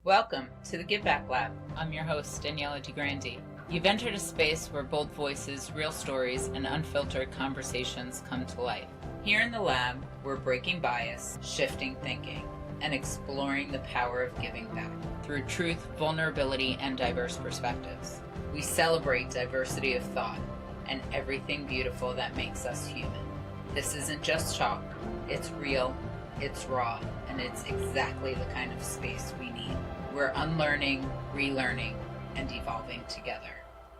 Welcome to the Give Back Lab. I'm your host, Daniela DeGrandi. You've entered a space where bold voices, real stories, and unfiltered conversations come to life. Here in the lab, we're breaking bias, shifting thinking, and exploring the power of giving back through truth, vulnerability, and diverse perspectives. We celebrate diversity of thought and everything beautiful that makes us human. This isn't just talk, it's real, it's raw, and it's exactly the kind of space we need. We're unlearning, relearning, and evolving together.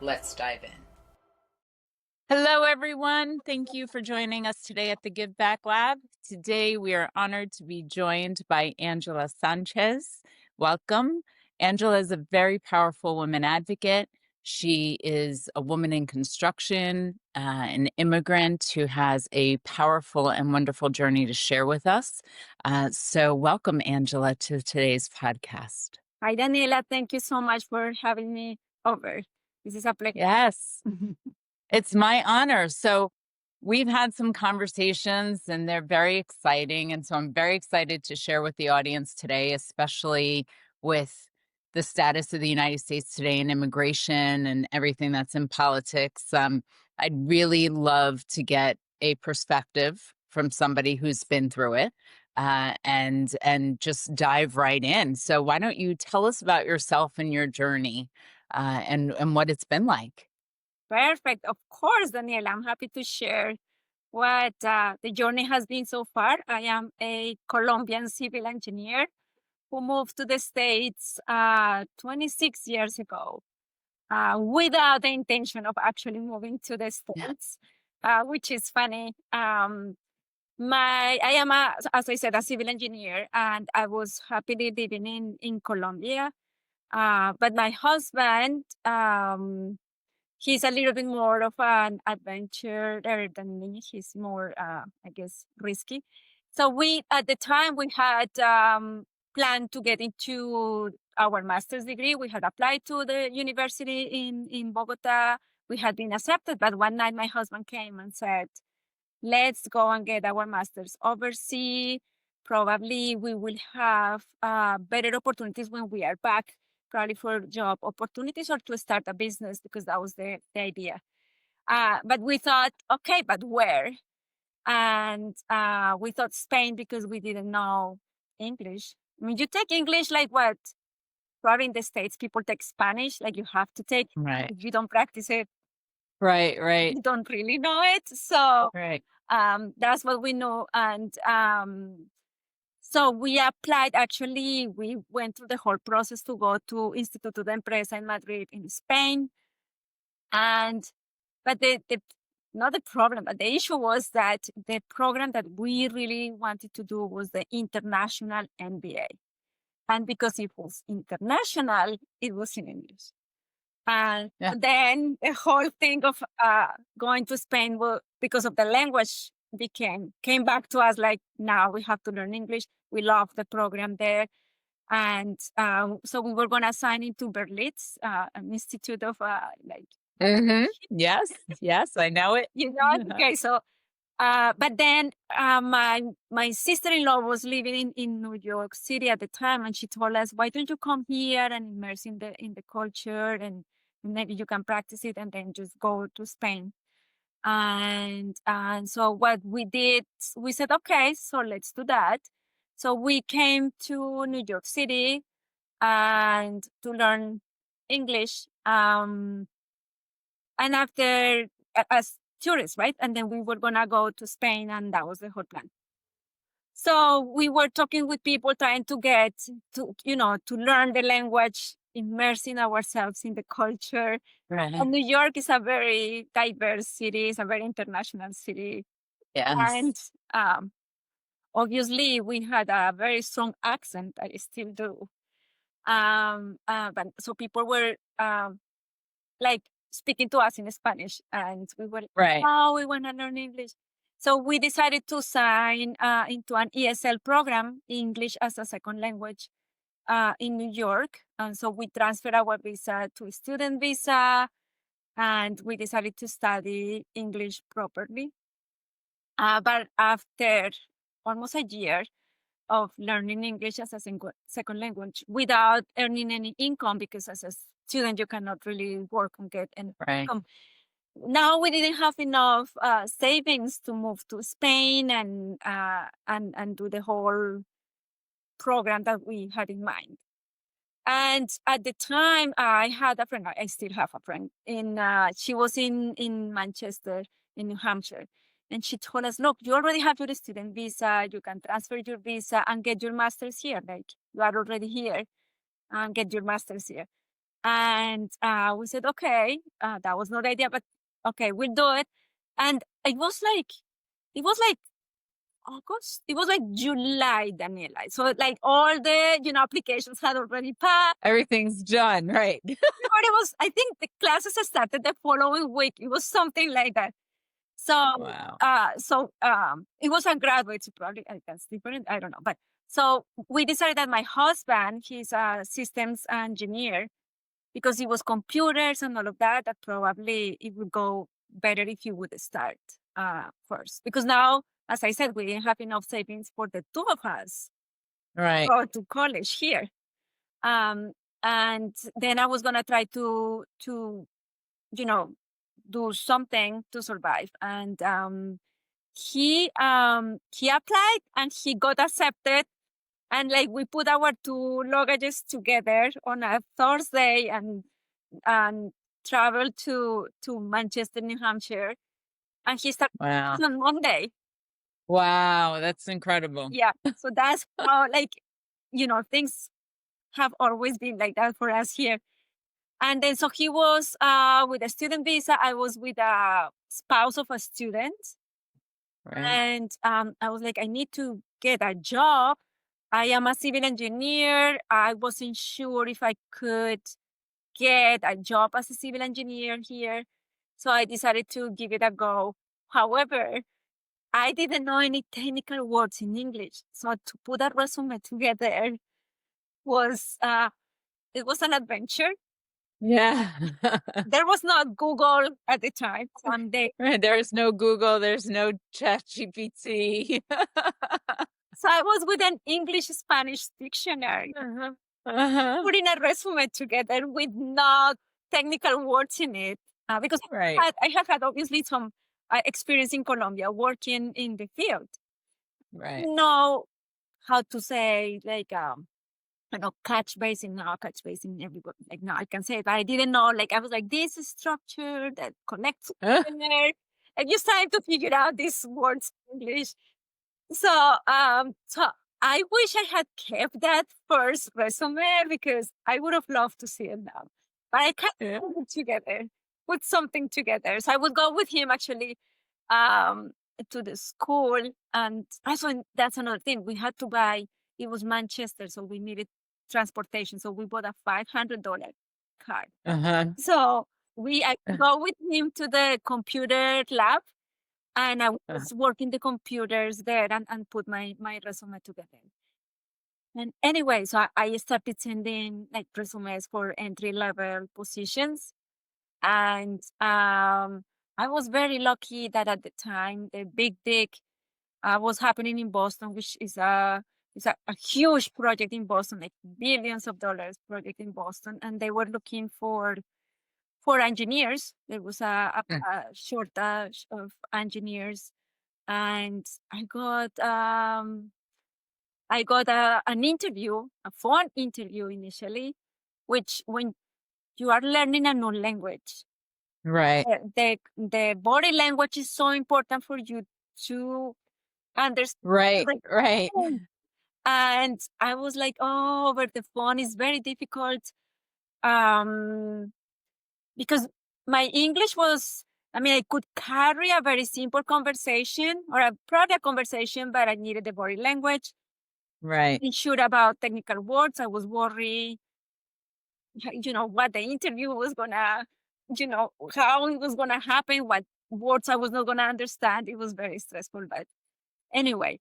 Let's dive in. Hello, everyone. Thank you for joining us today at the Give Back Lab. Today, we are honored to be joined by Angela Sanchez. Welcome. Angela is a very powerful woman advocate. She is a woman in construction, an immigrant who has a powerful and wonderful journey to share with us. So welcome, Angela, to today's podcast. Hi, Daniela. Thank you so much for having me over. This is a pleasure. Yes, it's my honor. So we've had some conversations and they're very exciting. And so I'm very excited to share with the audience today, especially with the status of the United States today and immigration and everything that's in politics. I'd really love to get a perspective from somebody who's been through it and just dive right in. So why don't you tell us about yourself and your journey and what it's been like? Perfect. Of course, Daniela. I'm happy to share what the journey has been so far. I am a Colombian civil engineer who moved to the States 26 years ago without the intention of actually moving to the States, which is funny. I am, as I said, a civil engineer, and I was happily living in Colombia. But my husband, he's a little bit more of an adventurer than me. He's more, I guess, risky. So at the time, we had planned to get into our master's degree. We had applied to the university in Bogota. We had been accepted, but one night my husband came and said, let's go and get our master's overseas. Probably we will have better opportunities when we are back, probably for job opportunities or to start a business, because that was the idea. But we thought, okay, but where? And we thought Spain because we didn't know English. I mean, you take English like what? Probably in the States, people take Spanish, like you have to take. Right. If you don't practice it, Right. you don't really know it. So Right. that's what we know. And so we applied. Actually, we went through the whole process to go to Instituto de Empresa in Madrid in Spain. But not the problem, but the issue was that the program that we really wanted to do was the international MBA. And because it was international, it was in English. And then the whole thing of going to Spain, because of the language, came back to us like, now we have to learn English. We love the program there. And so we were going to sign into Berlitz, an institute of Yes, I know it. You know, okay, so but then my sister-in-law was living in New York City at the time, and she told us, why don't you come here and immerse in the culture, and maybe you can practice it and then just go to Spain. And so what we did, we said, okay, so let's do that. So we came to New York City and to learn English. And after, as tourists, right? And then we were gonna go to Spain, and that was the whole plan. So we were talking with people, trying to get to learn the language, immersing ourselves in the culture. Right. And New York is a very diverse city, it's a very international city. Yes. And obviously we had a very strong accent, I still do. But so people were like speaking to us in Spanish, and we were Right. oh, we want to learn English. So we decided to sign into an ESL program, English as a second language, in New York. And so we transferred our visa to a student visa, and we decided to study English properly. But after almost a year, of learning English as a second language without earning any income, because as a student you cannot really work and get any Right. income. Now we didn't have enough savings to move to Spain and do the whole program that we had in mind. And at the time, I had a friend. I still have a friend. She was in Manchester, in New Hampshire, and she told us, "Look, you already have your student visa. You can transfer your visa and get your master's here. Like you are already here, and get your master's here." And we said, "Okay, that was not the idea, but okay, we'll do it." And it was like August. It was like July, Daniela. So like all the applications had already passed. Everything's done. Right. Everybody was. I think the classes started the following week. It was something like that. So Wow. it was a graduate, so probably that's different. I don't know, but so we decided that my husband, he's a systems engineer, because it was computers and all of that. That probably it would go better if you would start first, because now, as I said, we didn't have enough savings for the two of us Right. to go to college here. And then I was gonna try to do something to survive. And he applied and he got accepted. And like we put our two luggages together on a Thursday and traveled to Manchester, New Hampshire. And he started Wow. on Monday. Wow. That's incredible. Yeah. So that's how things have always been like that for us here. And then so he was with a student visa. I was with a spouse of a student. Right. And I was like, I need to get a job. I am a civil engineer. I wasn't sure if I could get a job as a civil engineer here. So I decided to give it a go. However, I didn't know any technical words in English. So to put a resume together was it was an adventure. Yeah. There was not Google at the time. One day. Right. There's no Google. There's no ChatGPT. So I was with an English Spanish dictionary, Uh-huh. Uh-huh. putting a resume together with no technical words in it, because Right. I have had obviously some experience in Colombia working in the field. Right. Know how to say like catch basing everybody like now I can say it, but I didn't know, like I was like, this is structure that connects together. And just trying to figure out these words in English. So I wish I had kept that first resume, because I would have loved to see it now. But I can't Yeah. put it together, put something together. So I would go with him actually um to the school. And also that's another thing. We had to buy, it was Manchester, so we needed transportation. So we bought a $500 car. Uh-huh. So I go with him to the computer lab, and I Uh-huh. was working the computers there and put my resume together. And anyway, so I started sending like resumes for entry level positions. And I was very lucky that at the time the Big Dig was happening in Boston, which is a huge project in Boston, like billions of dollars project in Boston, and they were looking for engineers. There was a shortage of engineers, and I got an interview, a phone interview initially, which when you are learning a new language, Right. the body language is so important for you to understand. Right. Like, Right. and I was like, oh, over the phone is very difficult. Um, because my English was, I mean, I could carry a very simple conversation or a product conversation, but I needed the body language. Right. Sure about technical words. I was worried, what the interview was gonna, how it was gonna happen, what words I was not gonna understand. It was very stressful. But anyway,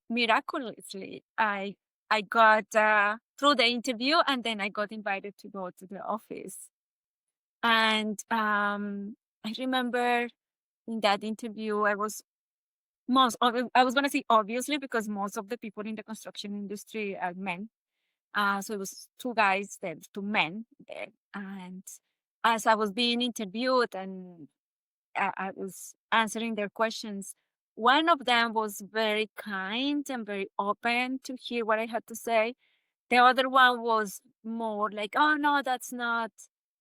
miraculously, I got through the interview, and then I got invited to go to the office. And I remember in that interview, I was I was gonna say obviously because most of the people in the construction industry are men. So it was two guys there, two men there. And as I was being interviewed and I was answering their questions, one of them was very kind and very open to hear what I had to say. The other one was more like, "Oh no, that's not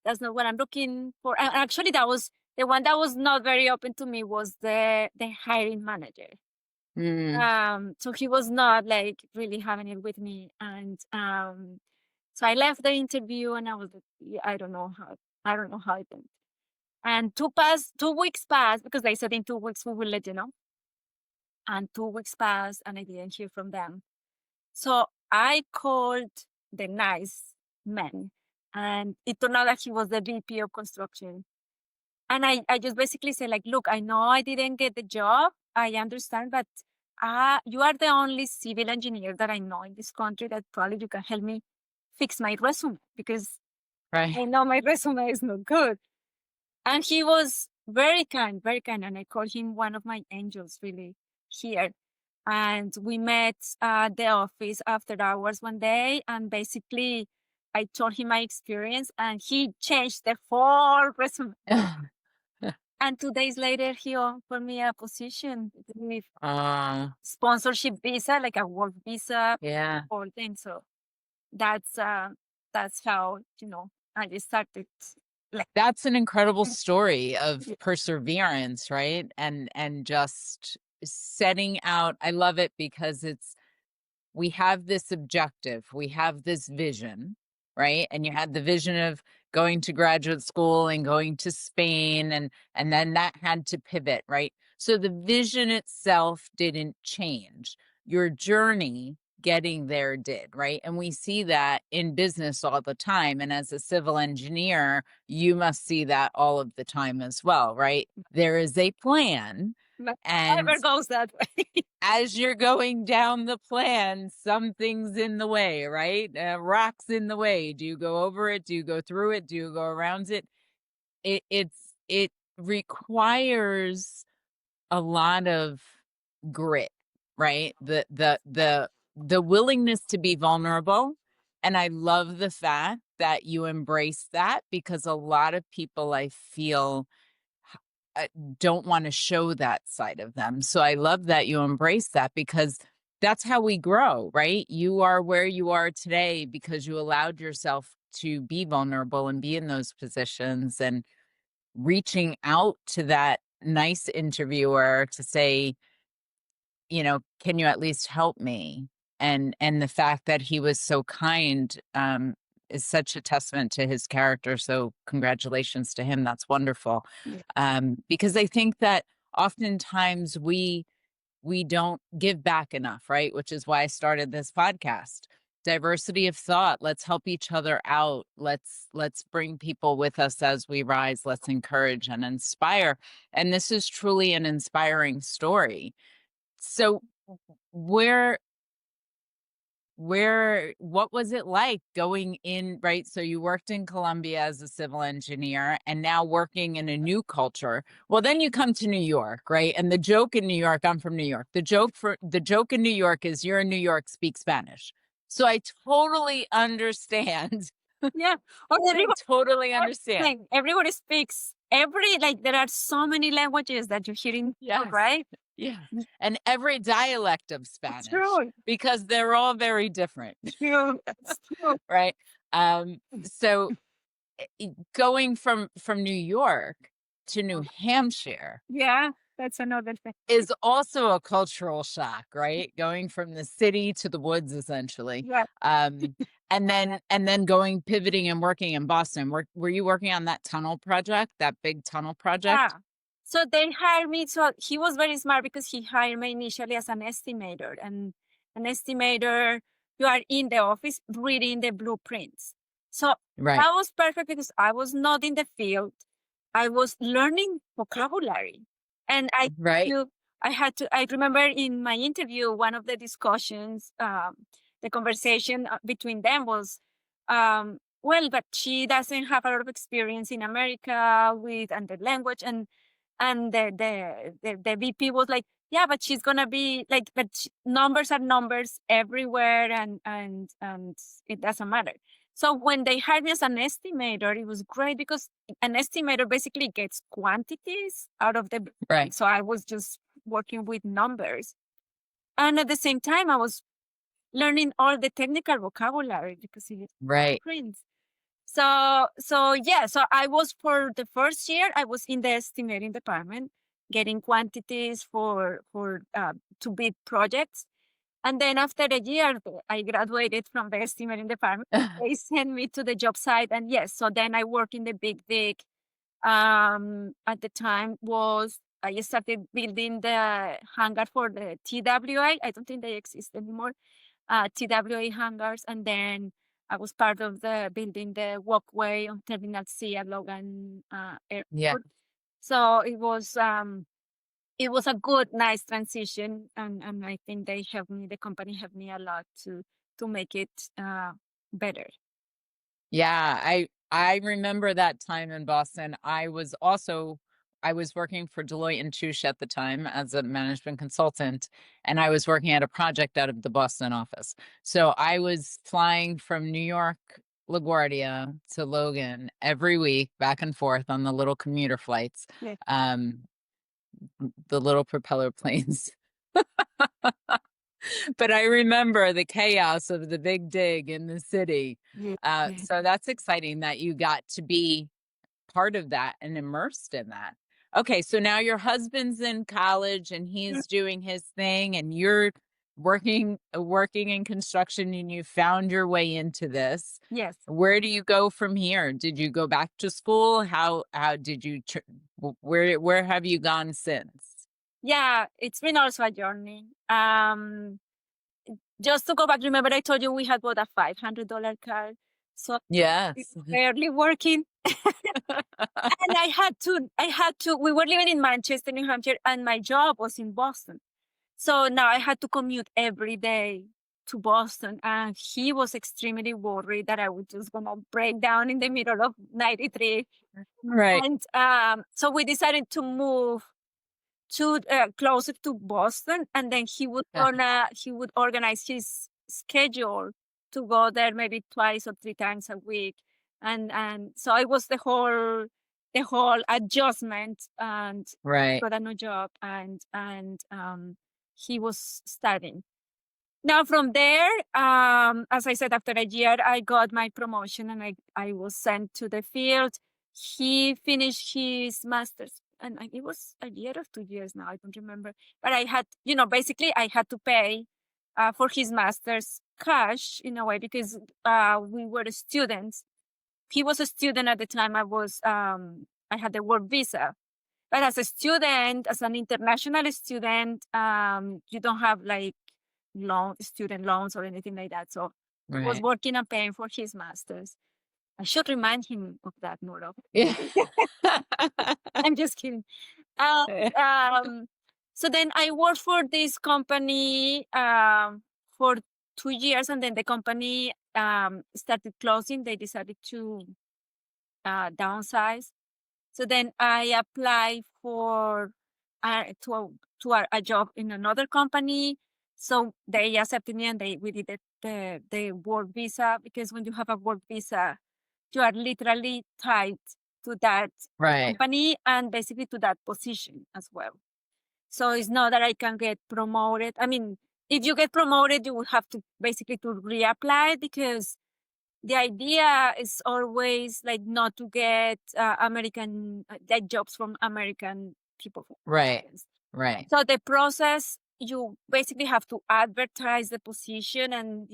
what I'm looking for." And actually, that was the one that was not very open to me was the hiring manager. Mm, So he was not like really having it with me, and so I left the interview, and I was like, "Yeah, I don't know how it went." And 2 weeks passed because they said in 2 weeks we will let you know. And 2 weeks passed, and I didn't hear from them. So I called the nice man, and it turned out that he was the VP of construction. And I just basically said, like, look, I know I didn't get the job. I understand, but you are the only civil engineer that I know in this country that probably you can help me fix my resume because right. I know my resume is not good. And he was very kind, very kind. And I call him one of my angels, really, here. And we met at the office after hours one day. And basically, I told him my experience, and he changed the whole resume. And 2 days later, he offered me a position with uh, sponsorship visa, like a work visa, yeah. whole thing. So that's how I just started. Like, That's an incredible story of perseverance, right? And just setting out. I love it because we have this objective, we have this vision, right? And you had the vision of going to graduate school and going to Spain, and then that had to pivot, right? So the vision itself didn't change. Your journey getting there did, right? And we see that in business all the time. And as a civil engineer, you must see that all of the time as well, right? There is a plan, but and never goes that way. as you're going down the plan, something's in the way, right? Rock's in the way. Do you go over it? Do you go through it? Do you go around it? It requires a lot of grit, right? The willingness to be vulnerable. And I love the fact that you embrace that because a lot of people I feel don't want to show that side of them. So I love that you embrace that because that's how we grow, right? You are where you are today because you allowed yourself to be vulnerable and be in those positions, and reaching out to that nice interviewer to say, can you at least help me? And the fact that he was so kind is such a testament to his character. So congratulations to him. That's wonderful. Yeah. Because I think that oftentimes we don't give back enough, right? Which is why I started this podcast. Diversity of thought. Let's help each other out. Let's bring people with us as we rise. Let's encourage and inspire. And this is truly an inspiring story. So where what was it like going in, right? So you worked in Colombia as a civil engineer and now working in a new culture. Well, then you come to New York, right? And the joke in New York, I'm from New York. The joke in New York is you're in New York, speak Spanish. So I totally understand. Yeah. Or I totally understand. everybody speaks there are so many languages that you hear in Yes. right? Yeah. And every dialect of Spanish, True. because they're all very different. True. That's true. Right. So going from New York to New Hampshire Yeah, that's another thing. is also a cultural shock, right? Going from the city to the woods, essentially. Yeah. And then pivoting and working in Boston. Were you working on that tunnel project, that big tunnel project? Yeah. So they hired me. So he was very smart because he hired me initially as an estimator. And an estimator, you are in the office reading the blueprints. So Right. that was perfect because I was not in the field. I was learning vocabulary. And Right. I remember in my interview, one of the discussions, the conversation between them was, well, but she doesn't have a lot of experience in America with and the language, and the VP was like, yeah, but she's gonna be like, but numbers are numbers everywhere, and it doesn't matter. So when they hired me as an estimator, it was great because an estimator basically gets quantities out of the Right. so I was just working with numbers, and at the same time I was learning all the technical vocabulary because it is Right. prints. So yeah, so I was for the first year, I was in the estimating department, getting quantities for to bid projects. And then after a year, I graduated from the estimating department. They sent me to the job site, and yes, so then I worked in the big dig. At the time was I started building the hangar for the TWA. I don't think they exist anymore. TWA hangars, and then I was part of the building the walkway on Terminal C at Logan Yeah. Airport. So it was a good, nice transition, and I think they helped me. The company helped me a lot to make it better. Yeah, I remember that time in Boston. I was working for Deloitte and Touche at the time as a management consultant, and I was working at a project out of the Boston office. So I was flying from New York LaGuardia to Logan every week, back and forth on the little commuter flights, Yeah, um, the little propeller planes. But I remember the chaos of the big dig in the city. yeah, yeah. So that's exciting that you got to be part of that and immersed in that. Okay, so now your husband's in college and he's doing his thing, and you're working in construction, and you found your way into this. Yes. Where do you go from here? Did you go back to school? How did you where have you gone since? Yeah, it's been also a journey. Just to go back, remember I told you we had bought a $500 car, so Yes. barely working. And I had to, we were living in Manchester, New Hampshire, and my job was in Boston. So now I had to commute every day to Boston. And he was extremely worried that I was just going to break down in the middle of 93. Right. And so we decided to move to closer to Boston, and then he would organize his schedule to go there maybe twice or three times a week, and so it was the whole adjustment, and Right. got a new job, and he was studying. Now from there, as I said, after a year, I got my promotion and I was sent to the field. He finished his master's, and it was a year or 2 years now, I don't remember. But I had, basically I had to pay for his master's cash in a way because we were students. He was a student at the time. I had the work visa. But as a student, as an international student, you don't have like student loans or anything like that. So he was Right. working and paying for his masters. I should remind him of that, Nora. Yeah. I'm just kidding. Uh, um, so then I worked for this company for 2 years, and then the company started closing. They decided to downsize. So then I applied for a job in another company. So they accepted me, and we did the work visa, because when you have a work visa, you are literally tied to that Right. company and basically to that position as well. So it's not that I can get promoted. I mean, if you get promoted, you would have to basically to reapply, because the idea is always like not to get American like jobs from American people. Right. Right. So the process, you basically have to advertise the position, and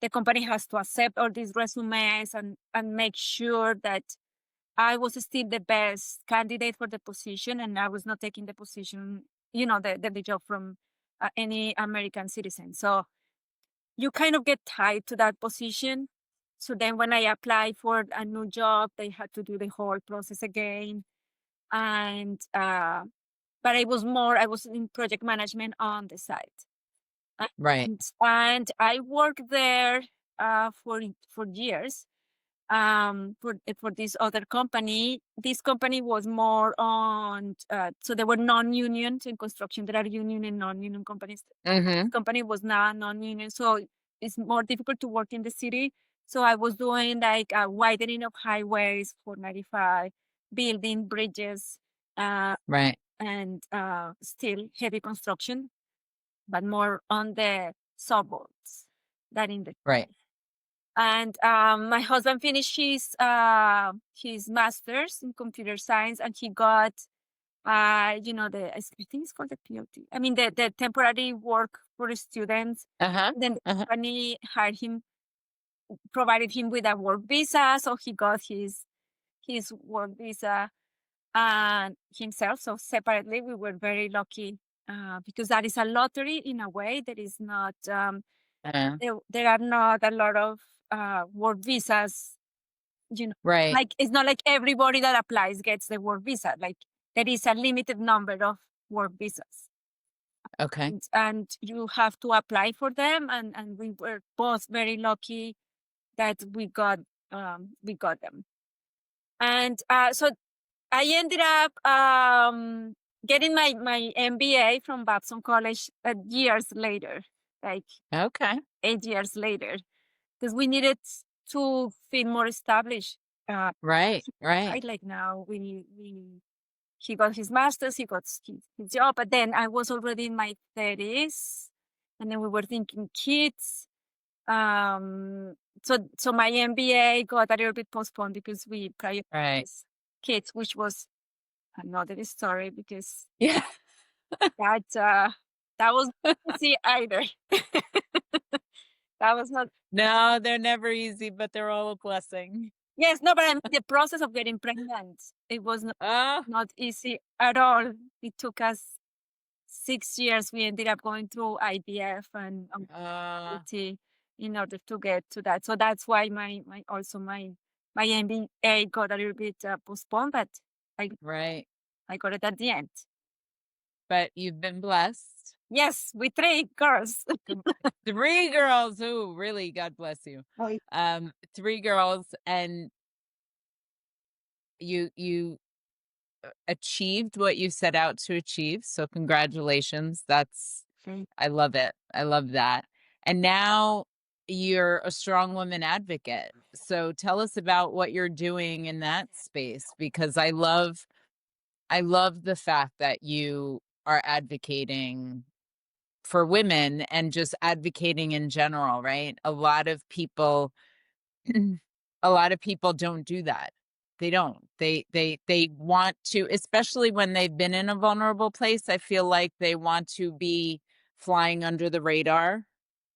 the company has to accept all these resumes and make sure that I was still the best candidate for the position, and I was not taking the position, the job from any American citizen. So you kind of get tied to that position. So then when I applied for a new job, they had to do the whole process again. And but I was in project management on the site. Right. And I worked there for years. for this other company. This company was more on, so there were non-unions in construction. There are union and non-union companies. Mm-hmm. This company was not non-union, so it's more difficult to work in the city. So I was doing like a widening of highways for 95, building bridges, Right. and still heavy construction, but more on the suburbs than in the. Right. And my husband finished his master's in computer science, and he got I think it's called the POT. I mean the temporary work for students. Uh-huh. Then the Uh-huh. company hired him, provided him with a work visa, so he got his work visa and himself. So separately, we were very lucky because that is a lottery in a way. There is not Uh, there are not a lot of work visas. right. Like it's not like everybody that applies gets the work visa. Like there is a limited number of work visas. Okay. And you have to apply for them, and we were both very lucky that we got them. And so I ended up getting my MBA from Babson College years later, like Okay. 8 years later, because we needed to feel more established. Right. Right. Right, like now he got his master's, he got his job, but then I was already in my 30s, and then we were thinking kids. So my MBA got a little bit postponed because we Right. prioritized kids, which was another story because Yeah. that was not easy either. That was not. No, they're never easy, but they're all a blessing. Yes, no, but I mean the process of getting pregnant, it was Oh, not easy at all. It took us 6 years. We ended up going through IVF and uh, fertility in order to get to that. So that's why my MBA got a little bit postponed, but I right. I got it at the end. But you've been blessed. Yes, with 3 girls. 3 girls. Ooh, really, God bless you. Oh, 3 girls, and you achieved what you set out to achieve. So congratulations. I love it. I love that. And now you're a strong woman advocate. So tell us about what you're doing in that space, because I love the fact that you are advocating for women and just advocating in general, right? A lot of people don't do that. They don't. They want to, especially when they've been in a vulnerable place. I feel like they want to be flying under the radar,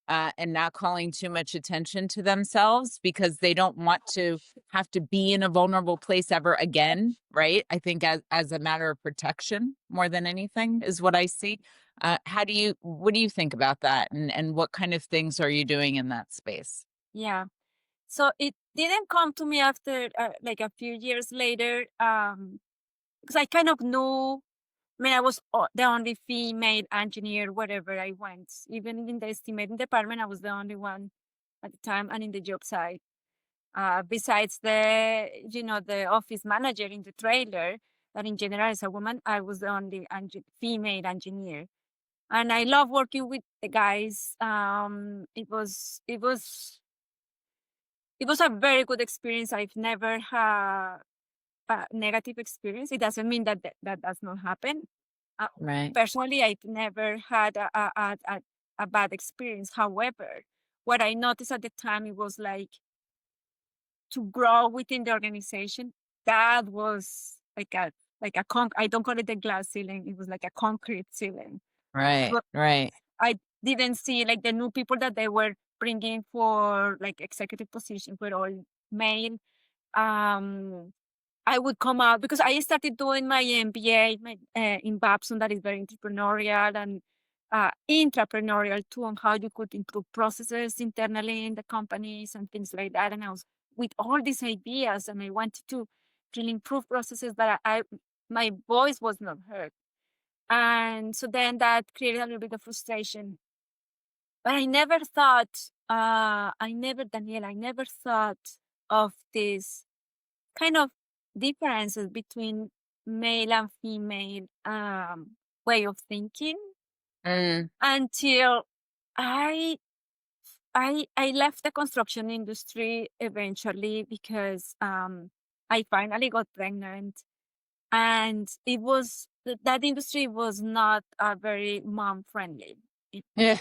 and not calling too much attention to themselves because they don't want to have to be in a vulnerable place ever again, right? I think as a matter of protection more than anything is what I see. What do you think about that? And what kind of things are you doing in that space? yeah. So it didn't come to me after like a few years later, because I kind of knew. I mean, I was the only female engineer wherever I went. Even in the estimating department, I was the only one at the time, and in the job site. Besides the office manager in the trailer, that in general is a woman, I was the only female engineer. And I love working with the guys. It was a very good experience. I've never had a negative experience. It doesn't mean that does not happen. Uh, Right. Personally, I've never had a bad experience. However, what I noticed at the time, it was like to grow within the organization. That was I don't call it a glass ceiling. It was like a concrete ceiling. Right. But Right. I didn't see like the new people that they were bringing for like executive positions were all male. Um, I would come out because I started doing my MBA in Babson, that is very entrepreneurial and intrapreneurial too, on how you could improve processes internally in the companies and things like that. And I was with all these ideas, and I wanted to really improve processes, but my voice was not heard. And so then that created a little bit of frustration. But I never thought, Danielle, I never thought of these kind of differences between male and female way of thinking Mm. until I I left the construction industry eventually because I finally got pregnant, and that industry was not very mom friendly. It, Yeah.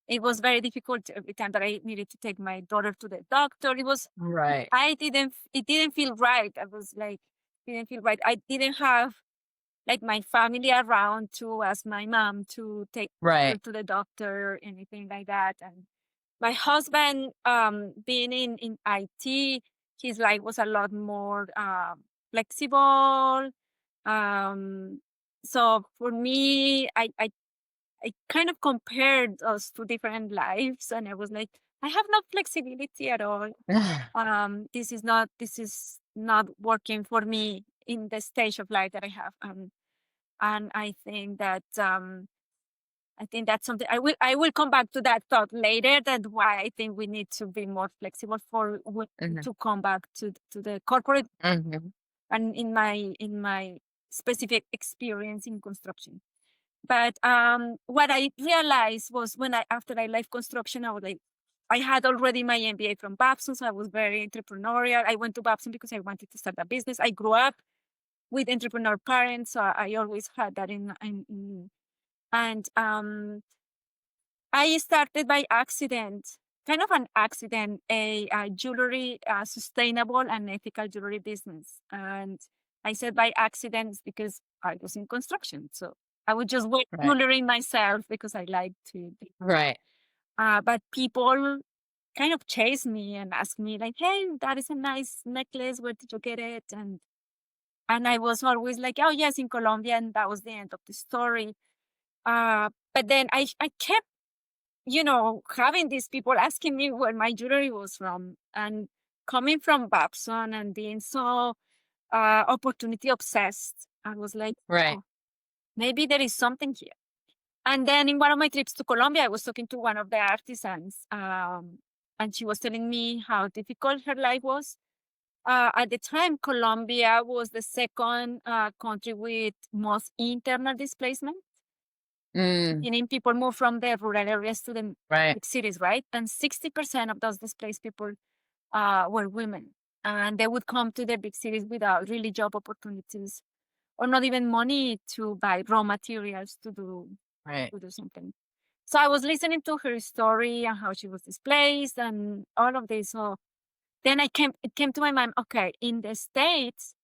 it was very difficult every time that I needed to take my daughter to the doctor. Right. It didn't feel right. I was like, didn't feel right. I didn't have like my family around to ask my mom to take her Right. to the doctor or anything like that. And my husband, being in IT, his life was a lot more flexible. Um, so for me, I kind of compared us to different lives, and I was like, I have no flexibility at all. This is not working for me in the stage of life that I have. And I think that's something I will come back to that thought later. That why I think we need to be more flexible Mhm. to come back to the corporate Mhm. and in my specific experience in construction. But what I realized was when after I left construction, I was like, I had already my MBA from Babson, so I was very entrepreneurial. I went to Babson because I wanted to start a business. I grew up with entrepreneur parents, so I always had that in and I started by accident, kind of an accident, a jewelry, sustainable and ethical jewelry business. And I said by accident because I was in construction. So I would just wear Right. jewelry myself because I like to. Right. But people kind of chase me and ask me like, "Hey, that is a nice necklace. Where did you get it?" And I was always like, "Oh yes, in Colombia," and that was the end of the story. But then I kept, having these people asking me where my jewelry was from, and coming from Babson and being so opportunity obsessed, I was like, Right. oh, maybe there is something here. And then in one of my trips to Colombia, I was talking to one of the artisans, and she was telling me how difficult her life was. At the time, Colombia was the second country with most internal displacement, Mm. meaning people move from the rural areas to the Right. big cities, right? And 60% of those displaced people were women. And they would come to the big cities without really job opportunities or not even money to buy raw materials Right. to do something. So I was listening to her story and how she was displaced and all of this. So then it came to my mind, okay, in the States,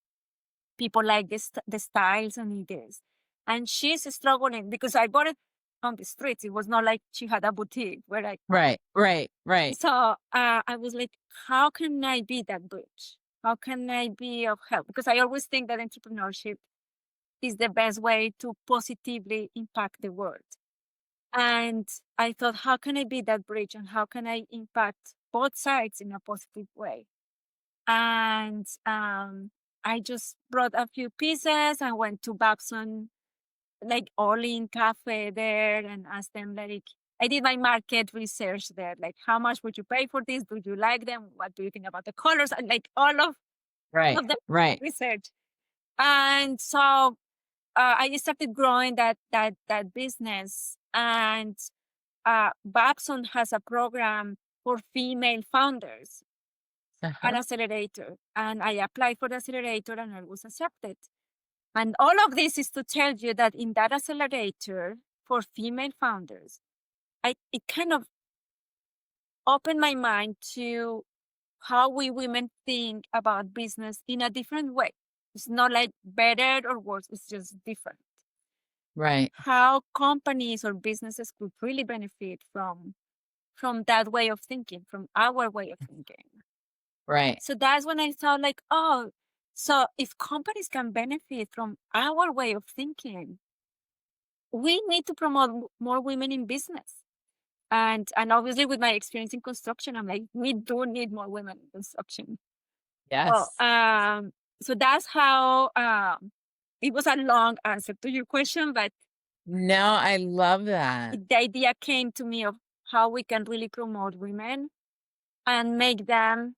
people like the styles and ideas. And she's struggling because I bought it on the streets. It was not like she had a boutique where Right. Right. Right. so I was like, how can I be that bridge? How can I be of help? Because I always think that entrepreneurship is the best way to positively impact the world. And I thought, how can I be that bridge and how can I impact both sides in a positive way? And I just brought a few pieces and went to Babson, like all in cafe there, and asked them like, I did my market research there, like how much would you pay for this? Do you like them? What do you think about the colors? And like all Right. of the Right. research. And so I started growing that business. And Babson has a program for female founders, an Uh-huh. accelerator, and I applied for the accelerator and I was accepted. And all of this is to tell you that in that accelerator for female founders, it kind of opened my mind to how we women think about business in a different way. It's not like better or worse, it's just different. Right. How companies or businesses could really benefit from that way of thinking, from our way of thinking. Right. So that's when I thought like, oh, so if companies can benefit from our way of thinking, we need to promote more women in business. And obviously with my experience in construction, I'm like, we do need more women in construction. Well, Yes. so that's how it was a long answer to your question, but No, I love that. the idea came to me of how we can really promote women and make them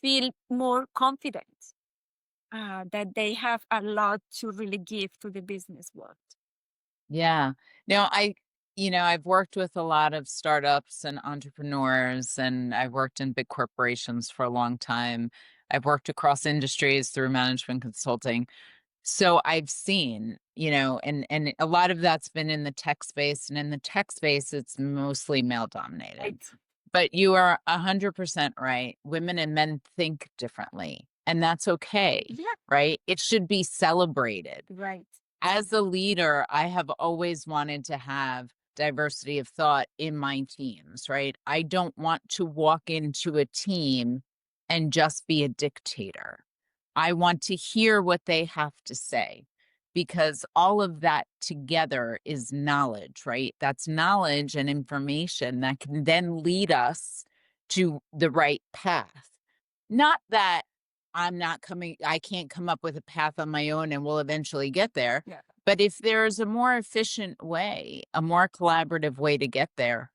feel more confident that they have a lot to really give to the business world. Yeah. No, I've worked with a lot of startups and entrepreneurs, and I've worked in big corporations for a long time. I've worked across industries through management consulting. So I've seen, and a lot of that's been in the tech space, and in the tech space, it's mostly male dominated. Right. But you are 100% right. Women and men think differently, and that's okay, Yeah. right? It should be celebrated. Right. As a leader, I have always wanted to have diversity of thought in my teams, right? I don't want to walk into a team and just be a dictator. I want to hear what they have to say, because all of that together is knowledge, right? That's knowledge and information that can then lead us to the right path. Not that I can't come up with a path on my own and we'll eventually get there. Yeah. But if there's a more efficient way, a more collaborative way to get there,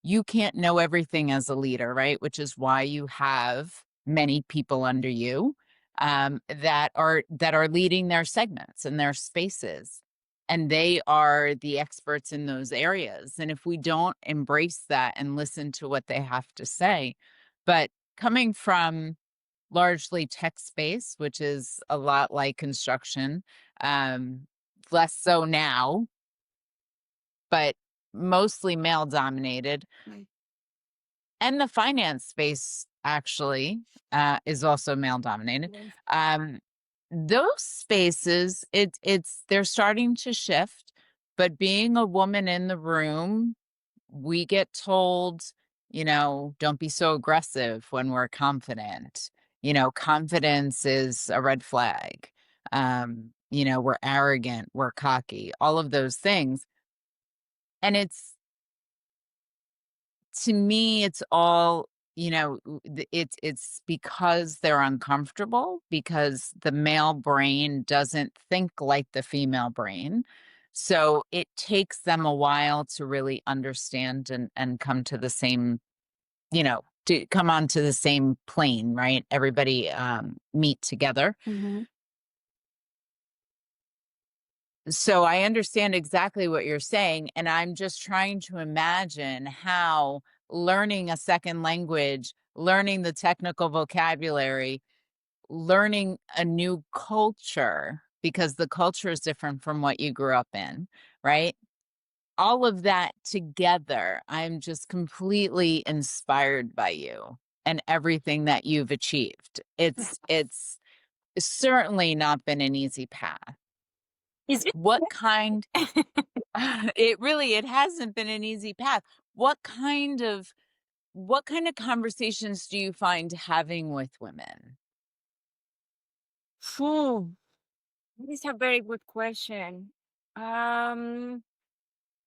you can't know everything as a leader, right? Which is why you have many people under you that are leading their segments and their spaces. And they are the experts in those areas. And if we don't embrace that and listen to what they have to say, but coming from largely tech space, which is a lot like construction, less so now, but mostly male dominated. Right. And the finance space actually is also male dominated. Yes. Those spaces, they're starting to shift, but being a woman in the room, we get told, don't be so aggressive when we're confident. Confidence is a red flag. We're arrogant, we're cocky, all of those things. And to me, it's all, it's because they're uncomfortable, because the male brain doesn't think like the female brain. So it takes them a while to really understand and come to the same, to come onto the same plane, right? Everybody meet together. Mm-hmm. So I understand exactly what you're saying. And I'm just trying to imagine how learning a second language, learning the technical vocabulary, learning a new culture, because the culture is different from what you grew up in, right? All of that together, I'm just completely inspired by you and everything that you've achieved. It's certainly not been an easy path. Is it? What kind it hasn't been an easy path. What kind of conversations do you find having with women? Phew, that is a very good question. Um,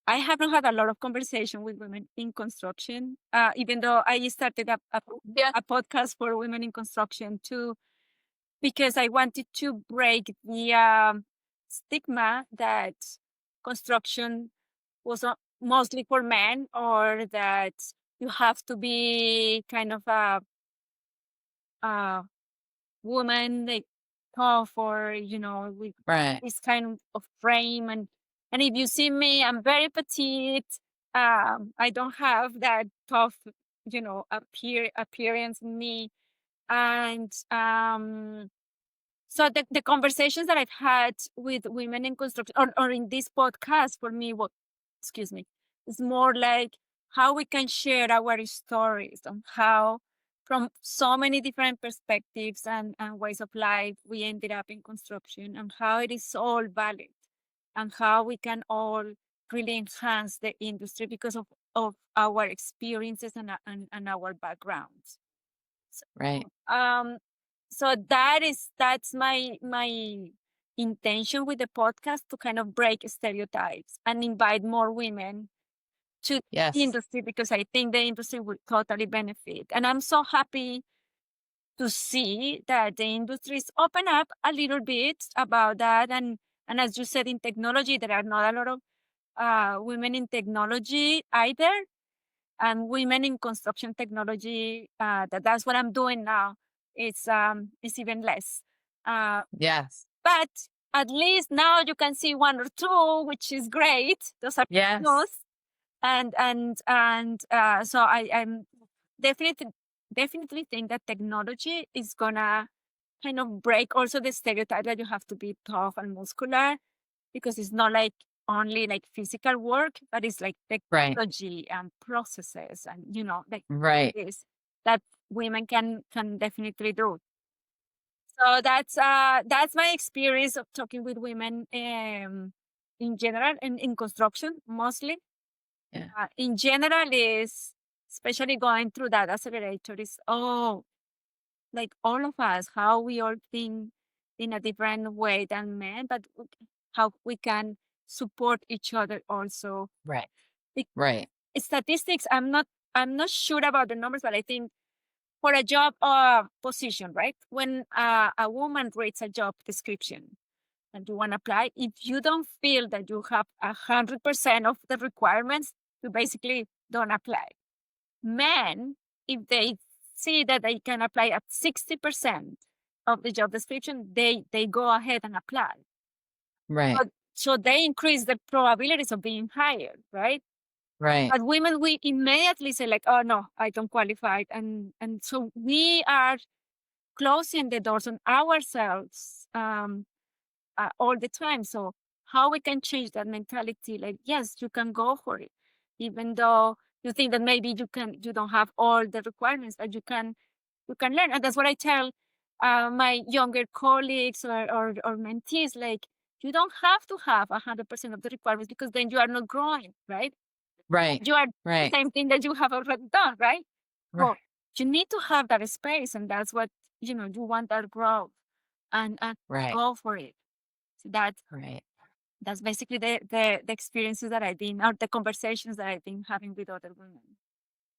I haven't had a lot of conversation with women in construction, even though I started Yeah. a podcast for women in construction too, because I wanted to break the stigma that construction was mostly for men, or that you have to be kind of a woman, like tough, or with Right. this kind of frame. And if you see me, I'm very petite. I don't have that tough, appearance in me. And so the conversations that I've had with women in construction, or in this podcast, for me, excuse me, is more like how we can share our stories, on how, from so many different perspectives and ways of life, we ended up in construction, and how it is all valid, and how we can all really enhance the industry because of our experiences and our backgrounds. Right. Um, so that's my intention with the podcast, to kind of break stereotypes and invite more women to the Yes. industry, because I think the industry would totally benefit. And I'm so happy to see that the industry is open up a little bit about that. And as you said, in technology, there are not a lot of women in technology either, and women in construction technology. That's what I'm doing now. it's even less. Yes. But at least now you can see one or two, which is great. Those are Yes. news. So I'm definitely definitely think that technology is gonna kind of break also the stereotype that you have to be tough and muscular, because it's not like only like physical work, but it's like Right. technology and processes and like Right. this that women can definitely do. So that's my experience of talking with women in general and in construction mostly. Yeah. In general is especially going through that accelerator is like all of us, how we all think in a different way than men, but how we can support each other also. Right. Bec- Right. Statistics, I'm not sure about the numbers, but I think for a job position, right? When a woman reads a job description and you want to apply, if you don't feel that you have 100% of the requirements, you basically don't apply. Men, if they see that they can apply at 60% of the job description, they go ahead and apply. Right. So they increase the probabilities of being hired, right? Right. But women, we immediately say like, oh no, I don't qualify. And so we are closing the doors on ourselves all the time. So how we can change that mentality? Like, yes, you can go for it, even though you think that maybe you don't have all the requirements, but you can learn. And that's what I tell my younger colleagues or mentees. Like, you don't have to have 100% of the requirements, because then you are not growing, right? Right. You are the Right. same thing that you have already done, right? Right. Well, you need to have that space, and that's what you want, that growth, and Right. go for it. So Right. that's basically the experiences that I've been, or the conversations that I've been having with other women.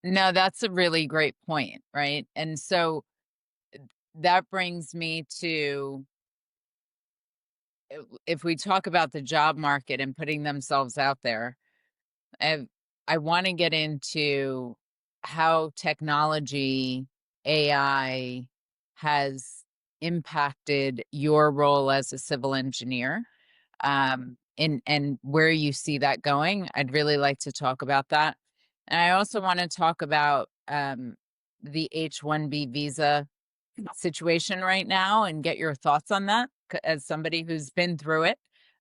No, that's a really great point, right? And so that brings me to if we talk about the job market and putting themselves out there, I, I want to get into how technology, AI has impacted your role as a civil engineer, and where you see that going. I'd really like to talk about that. And I also want to talk about the H-1B visa situation right now and get your thoughts on that as somebody who's been through it.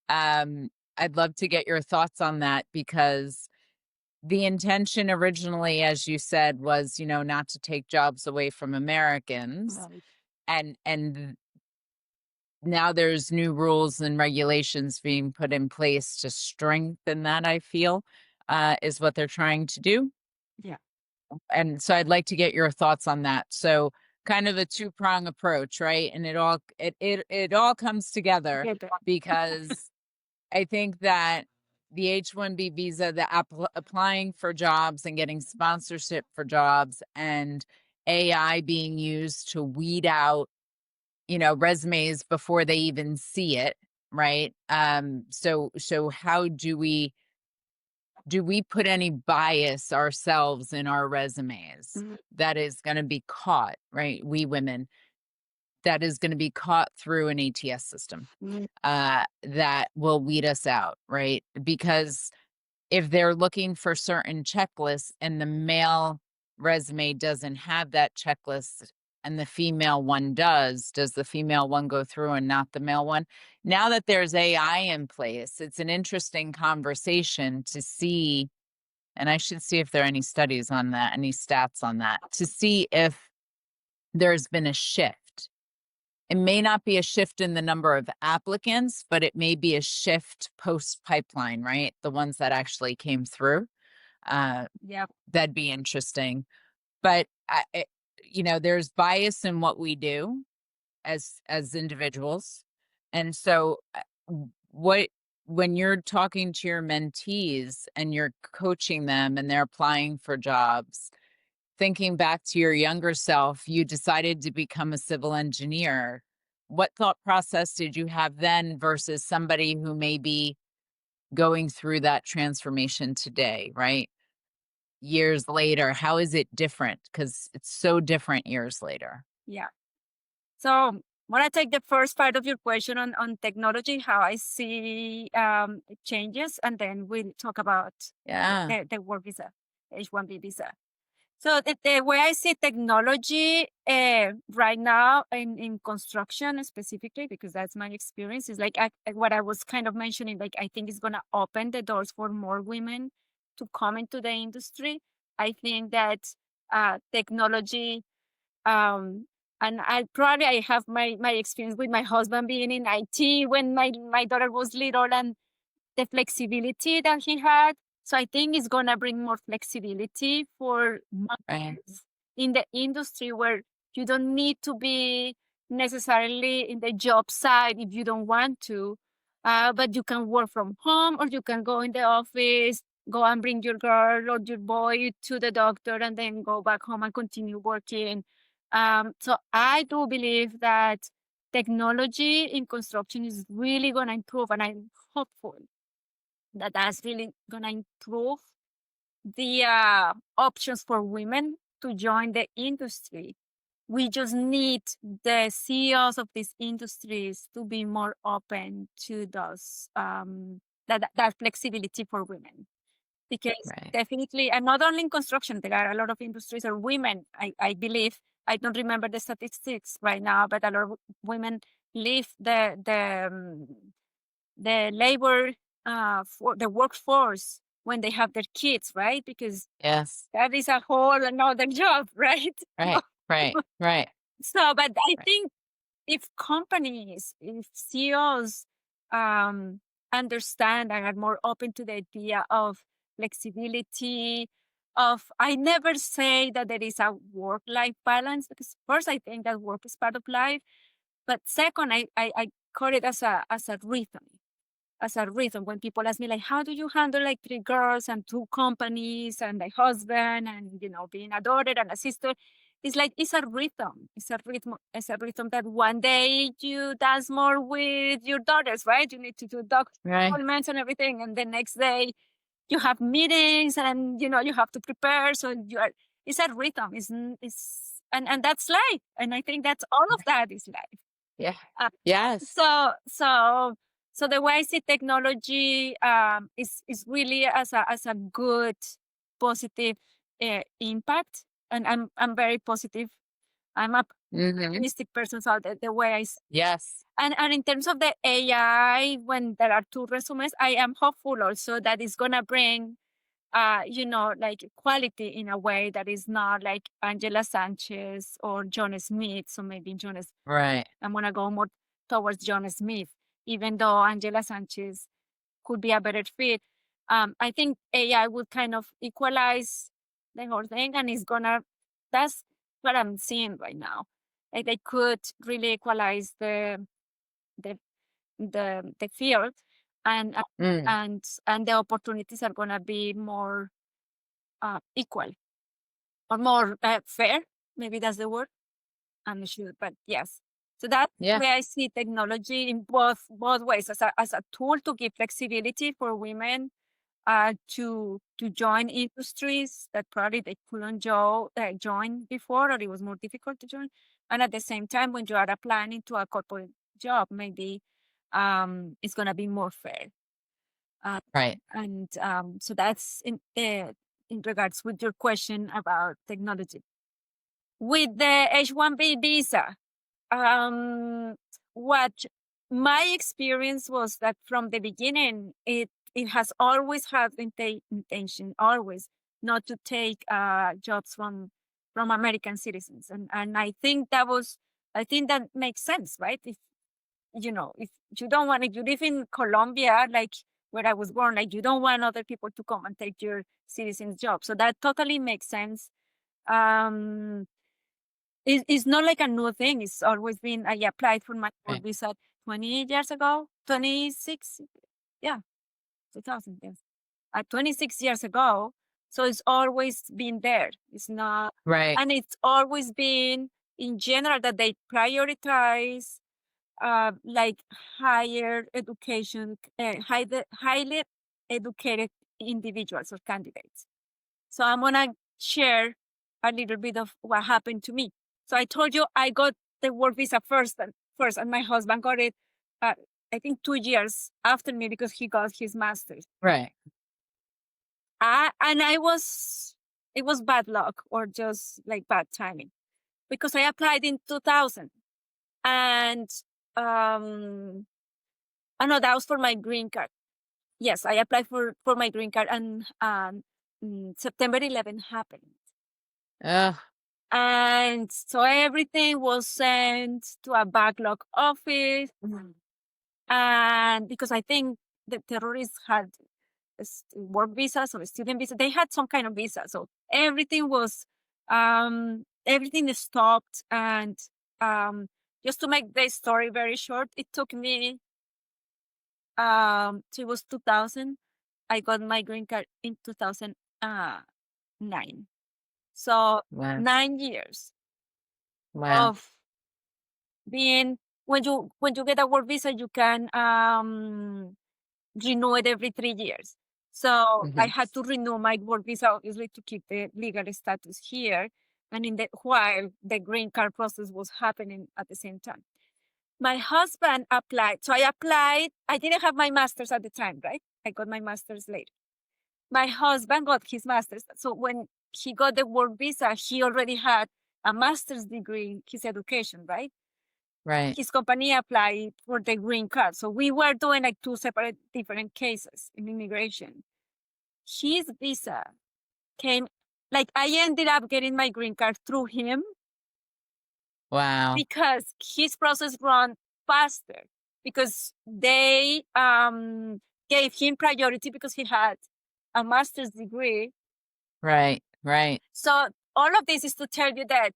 I'd love to get your thoughts on that, because the intention originally, as you said, was, not to take jobs away from Americans. Right. And now there's new rules and regulations being put in place to strengthen that, I feel, is what they're trying to do. Yeah. And so I'd like to get your thoughts on that. So kind of a two-prong approach, right? And it all comes together, Get that. because I think that the H-1B visa, the applying for jobs and getting sponsorship for jobs, and AI being used to weed out, resumes before they even see it, right? So how do we put any bias ourselves in our resumes Mhm. that is going to be caught, right? We women, that is going to be caught through an ATS system Mhm. that will weed us out, right? Because if they're looking for certain checklists and the male resume doesn't have that checklist and the female one does the female one go through and not the male one? Now that there's AI in place, it's an interesting conversation to see, and I should see if there are any studies on that, any stats on that, to see if there's been a shift. It may not be a shift in the number of applicants, but it may be a shift post pipeline, right? The ones that actually came through. Yeah. That'd be interesting. But there's bias in what we do as individuals, and so what when you're talking to your mentees and you're coaching them and they're applying for jobs, thinking back to your younger self, you decided to become a civil engineer. What thought process did you have then versus somebody who may be going through that transformation today, right? Years later, how is it different? Because it's so different years later. Yeah. So I want to take the first part of your question on technology, how I see changes, and then we'll talk about the work visa, H-1B visa. So the way I see technology right now in construction specifically, because that's my experience, is like what I was kind of mentioning. Like I think it's gonna open the doors for more women to come into the industry. I think that technology, and I have my experience with my husband being in IT when my daughter was little, and the flexibility that he had. So I think it's gonna bring more flexibility for mothers in the industry, where you don't need to be necessarily in the job site if you don't want to, but you can work from home, or you can go in the office, go and bring your girl or your boy to the doctor, and then go back home and continue working. So I do believe that technology in construction is really going to improve, and I'm hopeful that that's really going to improve the options for women to join the industry. We just need the CEOs of these industries to be more open to those that flexibility for women. Because definitely, and not only in construction, there are a lot of industries or women. I believe, I don't remember the statistics right now, but a lot of women leave the labor for the workforce when they have their kids, right? Because that is a whole another job, right? Right. So, but I think if companies, if CEOs understand and are more open to the idea of flexibility, I never say that there is a work-life balance, because first I think that work is part of life, but second, I call it as a rhythm. As a rhythm. When people ask me, like, how do you handle like 3 girls and 2 companies and a husband and, being a daughter and a sister? It's like, it's a rhythm. It's a rhythm that one day you dance more with your daughters, right? You need to do dog appointments and everything. And the next day you have meetings and, you have to prepare. So it's a rhythm. And that's life. And I think that's all of that is life. Yeah. Uh, Yes. So the way I see technology is really as a good, positive impact, and I'm very positive. I'm a optimistic person, so the way I see. Yes. And in terms of the AI, when there are 2 resumes, I am hopeful also that it's gonna bring like quality in a way that is not like Angela Sanchez or John Smith. So maybe I'm gonna go more towards John Smith, even though Angela Sanchez could be a better fit. I think AI would kind of equalize the whole thing, and that's what I'm seeing right now. Like they could really equalize the the field, and the opportunities are gonna be more equal or more fair. Maybe that's the word. I'm not sure, but yes. So that's where I see technology in both ways, as a tool to give flexibility for women to join industries that probably they couldn't join before, or it was more difficult to join. And at the same time, when you are applying into a corporate job, maybe it's gonna be more fair. And so that's in regards with your question about technology. With the H-1B visa, what my experience was that from the beginning, it has always had intention, always, not to take jobs from American citizens, and I think that makes sense, right? If you don't want, if you live in Colombia, like where I was born, like you don't want other people to come and take your citizen's job, so that totally makes sense. It's not like a new thing. It's always been. I applied for my work visa 20 years ago, 26, 2000, yes, 26 years ago. So it's always been there. It's not, and it's always been in general that they prioritize like higher education, highly educated individuals or candidates. So I'm gonna share a little bit of what happened to me. So I told you I got the work visa first, and my husband got it, I think 2 years after me because he got his master's. Right. And it was bad luck or just like bad timing because I applied in 2000 and oh no, that was for my green card. Yes, I applied for my green card and September 11 happened. Ugh. And so everything was sent to a backlog office. And because I think the terrorists had work visas or student visa, they had some kind of visa. So everything was, everything is stopped. And just to make the story very short, it took me, so it was 2000. I got my green card in 2009. So Wow. 9 years Wow. of being, when you get a work visa, you can renew it every 3 years. So I had to renew my work visa, obviously, to keep the legal status here. And while the green card process was happening at the same time. My husband applied. So I applied. I didn't have my master's at the time, right? I got my master's later. My husband got his master's. So when he got the work visa, he already had a master's degree in his education, right? Right. His company applied for the green card. So we were doing like two separate different cases in immigration. His visa came, like I ended up getting my green card through him. Wow. Because his process ran faster because they gave him priority because he had a master's degree. Right. Right. So all of this is to tell you that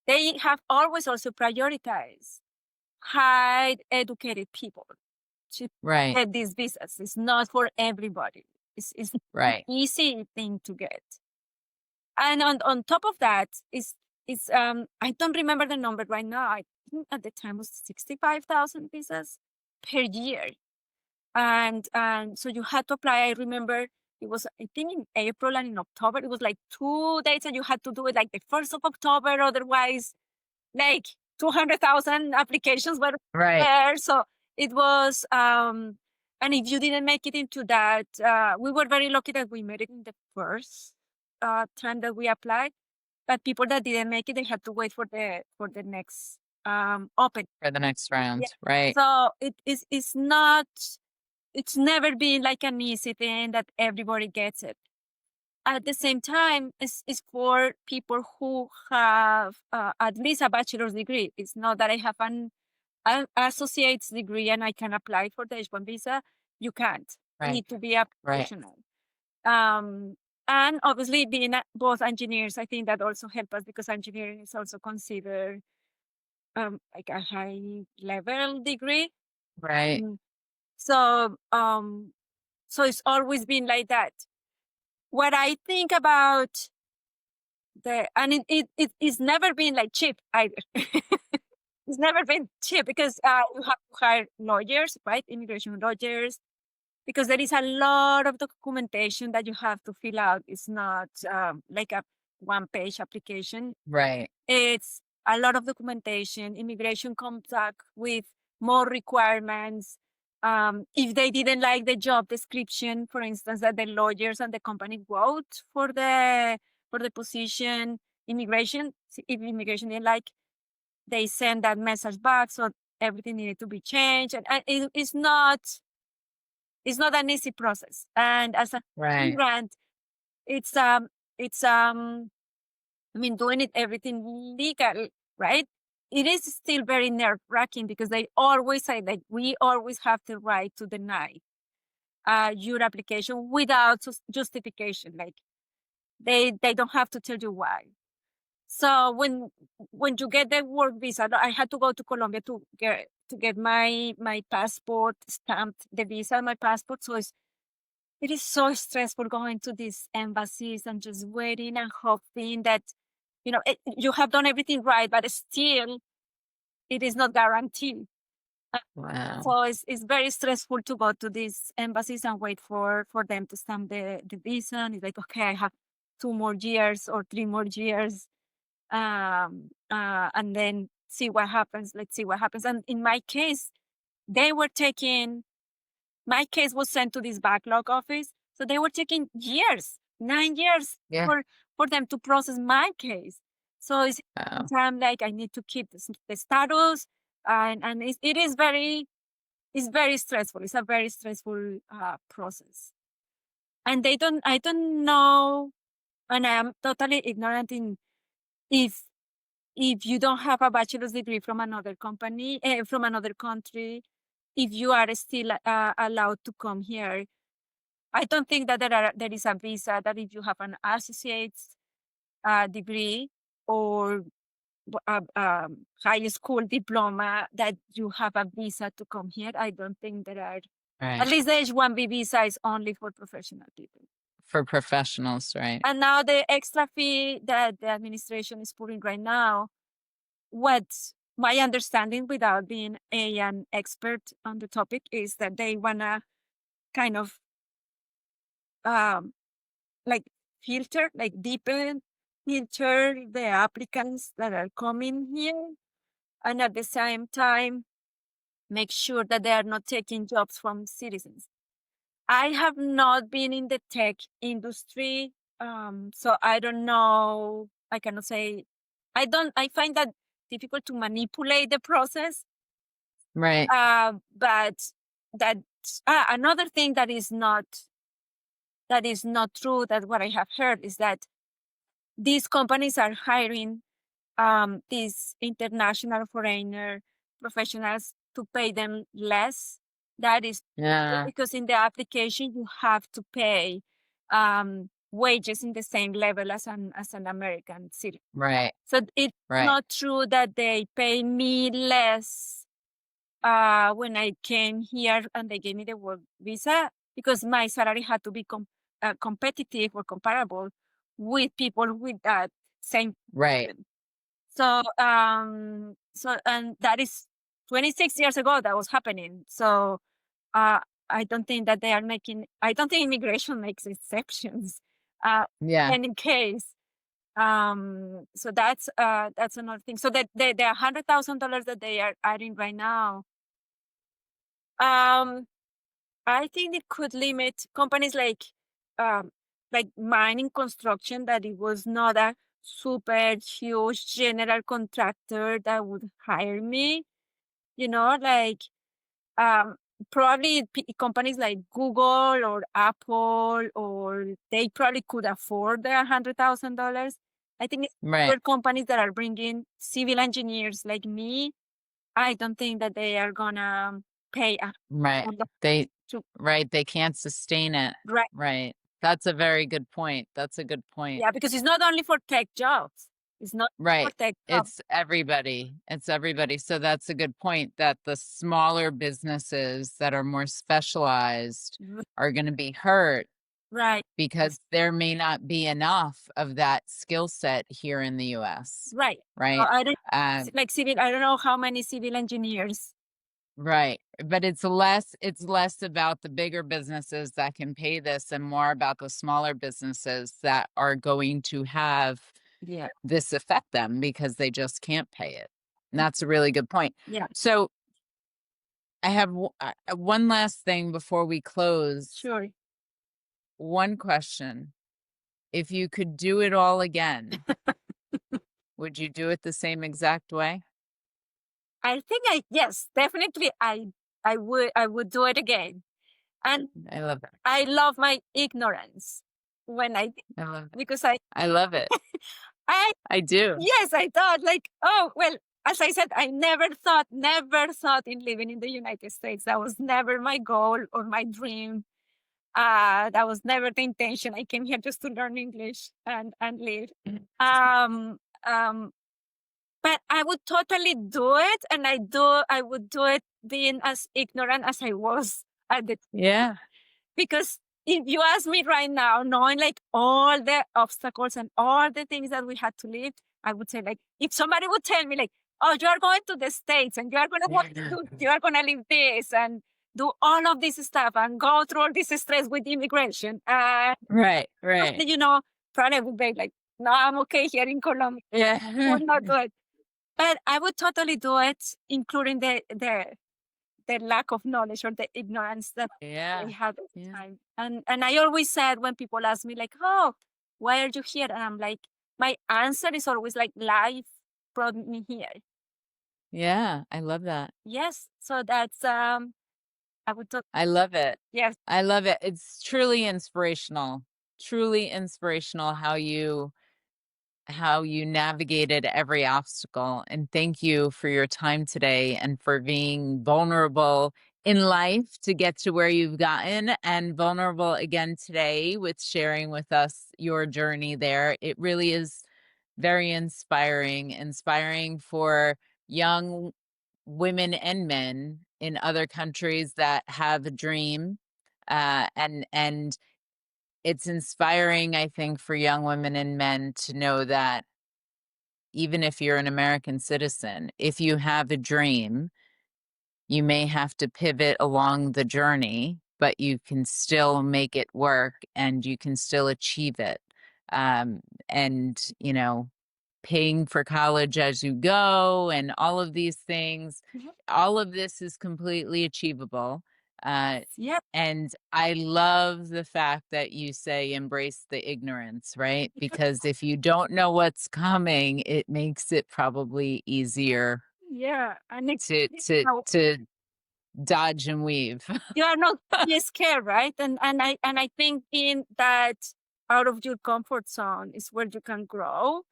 they have always also prioritized high educated people to Right. get these visas. It's not for everybody. It's Right. an easy thing to get. And on top of that is I don't remember the number right now. I think at the time was 65,000 visas per year. And so you had to apply. I remember it was, I think in April and in October, it was like 2 days and you had to do it like the 1st of October. Otherwise, like 200,000 applications were there. So it was, and if you didn't make it into that, we were very lucky that we made it in the first time that we applied. But people that didn't make it, they had to wait for the next open. For the next round. Yeah. Right. So it's never been like an easy thing that everybody gets it. At the same time, it's for people who have at least a bachelor's degree. It's not that I have an associate's degree and I can apply for the H-1 visa. You can't. Right. You need to be a professional. Right. And obviously being both engineers, I think that also helps us because engineering is also considered like a high level degree. Right. So so it's always been like that. What I think about and it's never been like cheap either. It's never been cheap because you have to hire lawyers, right? Immigration lawyers, because there is a lot of documentation that you have to fill out. It's not like a one-page application. Right. It's a lot of documentation. Immigration comes back with more requirements. If they didn't like the job description, for instance, that the lawyers and the company wrote for the position, if immigration didn't like, they send that message back. So everything needed to be changed, and it's not an easy process. And as a immigrant, it's I mean, doing it everything legal, right? It is still very nerve-wracking because they always say that we always have the right to deny your application without justification. Like they don't have to tell you why. So when you get the work visa, I had to go to Colombia to get my passport stamped, the visa, my passport. So it is so stressful going to these embassies and just waiting and hoping that, you have done everything right, but still it is not guaranteed. Wow. So it's very stressful to go to these embassies and wait for them to stamp the visa. And it's like, okay, I have 2 more years or 3 more years. And then see what happens. Let's see what happens. And in my case, my case was sent to this backlog office. So they were taking years, 9 years Yeah. for them to process my case. So it's Wow. time like I need to keep the status, and it is very, it's very stressful. It's a very stressful process, and I don't know, and I am totally ignorant in if you don't have a bachelor's degree from another company, from another country, if you are still allowed to come here. I don't think that there is a visa that if you have an associate's degree or high school diploma that you have a visa to come here. I don't think there are. At Right. least the H-1B visa is only for professional people. For professionals, right? And now the extra fee that the administration is putting right now, what my understanding without being an expert on the topic is that they wanna kind of like filter, like deepen, filter the applicants that are coming here, and at the same time make sure that they are not taking jobs from citizens. I have not been in the tech industry, so I don't know. I cannot say. I find that difficult to manipulate the process. Right. But that another thing that is not true, that what I have heard is that these companies are hiring these international foreigner professionals to pay them less. That is Yeah. because in the application you have to pay wages in the same level as an American citizen. Right. So it's Right. not true that they pay me less when I came here and they gave me the work visa, because my salary had to be competitive or comparable with people with that same. Right. So and that is 26 years ago that was happening. So I don't think that they are making. I don't think immigration makes exceptions. Yeah. In any case, so that's another thing. So that the $100,000 that they are adding right now, I think it could limit companies like mining construction, that it was not a super huge general contractor that would hire me. You know, like probably companies like Google or Apple, or they probably could afford the $100,000. I think it's Right. other companies that are bringing civil engineers like me. I don't think that they are gonna pay Right. lot They to right. They can't sustain it. right. Right. That's a very good point. That's a good point. Yeah, because it's not only for tech jobs. It's not for Right. tech jobs. It's everybody. It's everybody. So that's a good point, that the smaller businesses that are more specialized are going to be hurt Right. because there may not be enough of that skill set here in the US. Right. Right. I don't Um, like civil. I don't know how many civil engineers. Right. But it's less about the bigger businesses that can pay this and more about the smaller businesses that are going to have Yeah. this affect them because they just can't pay it. And that's a really good point. Yeah. So I have one last thing before we close. Sure. One question. If you could do it all again, would you do it the same exact way? I think yes, definitely I would do it again. And I love that. I love my ignorance when I love it. because I love it. I do. yes, I thought like, oh well, as I said, I never thought in living in the United States. That was never my goal or my dream. That was never the intention. I came here just to learn English and live. Um, um, but I would totally do it, and I would do it being as ignorant as I was at the. Yeah. Because if you ask me right now, knowing like all the obstacles and all the things that we had to live, I would say like, if somebody would tell me like, oh, you are going to the States and you are gonna live this and do all of this stuff and go through all this stress with immigration. Right. Right. You know, probably would be like, no, I'm okay here in Colombia. Yeah. Would not do it. But I would totally do it, including the lack of knowledge or the ignorance that Yeah. I had at the Yeah. time. And I always said when people ask me like, "Oh, why are you here?" And I'm like, my answer is always like, "Life brought me here." Yeah. I love that. Yes. So that's I would talk. I love it. Yes. I love it. It's truly inspirational. Truly inspirational how you navigated every obstacle. And thank you for your time today and for being vulnerable in life to get to where you've gotten, and vulnerable again today with sharing with us your journey there. It really is very inspiring for young women and men in other countries that have a dream. And it's inspiring, I think, for young women and men to know that even if you're an American citizen, if you have a dream, you may have to pivot along the journey, but you can still make it work and you can still achieve it. And, paying for college as you go and all of these things, Mhm. all of this is completely achievable. Yep. And I love the fact that you say embrace the ignorance, right? Because if you don't know what's coming, it makes it probably easier Yeah. And it's to to how to dodge and weave. you are not be scared, right? And I think in that out of your comfort zone is where you can grow.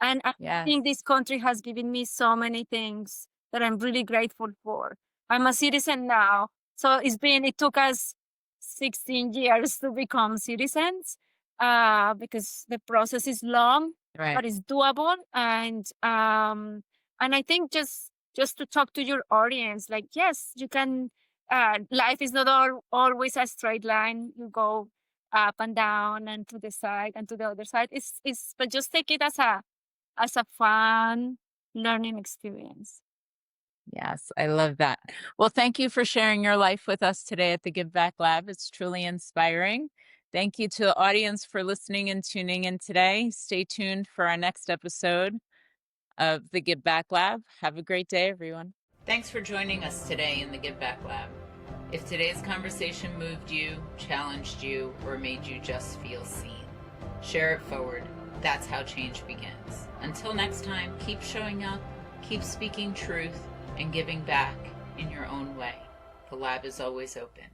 And I Yes, think this country has given me so many things that I'm really grateful for. I'm a citizen now. So it took us 16 years to become citizens because the process is long, right. but it's doable. And I think just to talk to your audience, like, yes, you can, life is not always a straight line. You go up and down and to the side and to the other side. But just take it as a fun learning experience. Yes, I love that. Well, thank you for sharing your life with us today at the Give Back Lab. It's truly inspiring. Thank you to the audience for listening and tuning in today. Stay tuned for our next episode of the Give Back Lab. Have a great day, everyone. Thanks for joining us today in the Give Back Lab. If today's conversation moved you, challenged you, or made you just feel seen, share it forward. That's how change begins. Until next time, keep showing up, keep speaking truth, and giving back in your own way. The lab is always open.